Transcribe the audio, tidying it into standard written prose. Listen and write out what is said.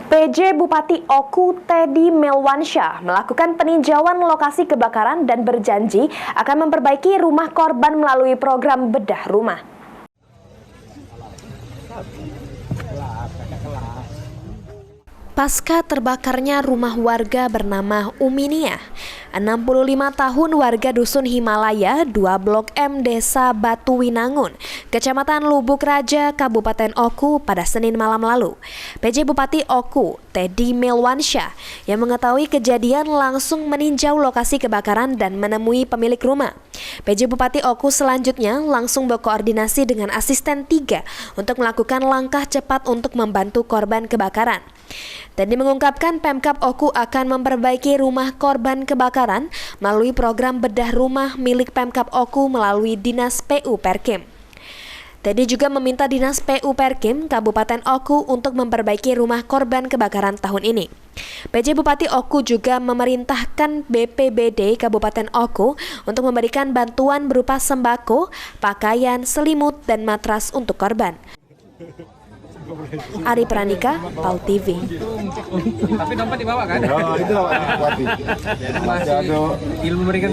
PJ Bupati Oku Teddy Melwansyah melakukan peninjauan lokasi kebakaran dan berjanji akan memperbaiki rumah korban melalui program bedah rumah. Pasca terbakarnya rumah warga bernama Uminia, 65 tahun warga Dusun Himalaya, 2 Blok M Desa Batu Winangun, Kecamatan Lubuk Raja, Kabupaten Oku pada Senin malam lalu. PJ Bupati Oku, Teddy Melwansyah, yang mengetahui kejadian langsung meninjau lokasi kebakaran dan menemui pemilik rumah. PJ Bupati Oku selanjutnya langsung berkoordinasi dengan asisten 3 untuk melakukan langkah cepat untuk membantu korban kebakaran. Teddy mengungkapkan Pemkab Oku akan memperbaiki rumah korban kebakaran melalui program bedah rumah milik Pemkab Oku melalui Dinas PU Perkim. Teddy juga meminta Dinas PU Perkim Kabupaten Oku untuk memperbaiki rumah korban kebakaran tahun ini. PJ Bupati Oku juga memerintahkan BPBD Kabupaten Oku untuk memberikan bantuan berupa sembako, pakaian, selimut, dan matras untuk korban. Ari Pranika, PAU TV. Tapi dompet dibawa kan? Oh, itu lah Bupati. Masih ilmu memberikan